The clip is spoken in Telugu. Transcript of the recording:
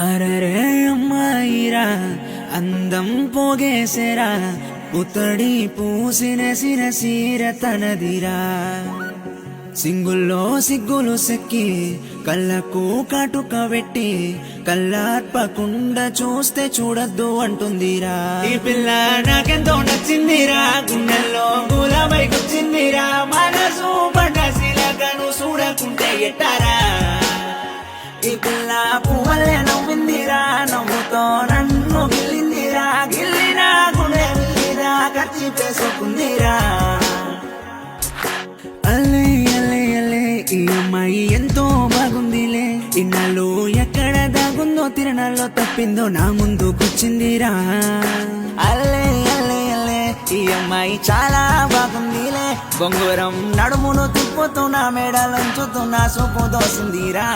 అరరే అమ్మాయిరా అందం పోగేసేరా పుత్తడి పూసిన సిర తనదిరా సింగుల్లో సిగ్గులు సెక్కి కళ్ళకు కాటుక పెట్టి కళ్ళార్పకుండా చూస్తే చూడద్దు అంటుందిరా ఈ పిల్ల నాకెంతో నచ్చిందిరా గుండెల్లో గులాబై కూర్చిందిరా మనసు పడ్డసిలకను చూడకుంటే ఎట్టారా ఈ పిల్ల పువ్వలే నవ్విందిరా నవ్వుతో నన్ను గిల్లిందిరా గిల్లినా గుండె వెళ్ళిరా ఖర్చు చేసుకుందిరా అల్లే అల్లే అల్లే ఈ అమ్మాయి ఎంతో బాగుందిలే ఇన్నాళ్ళు ఎక్కడ దాగుందో తిరణాల్లో తప్పిందో నా ముందు కూర్చుందిరా అల్లే అల్లే అల్లే ఈ అమ్మాయి చాలా బాగుందిలే బొంగురం నడుమును తిప్పుతూ నా మెడలంచుతూ నా సూపు దోసిందిరా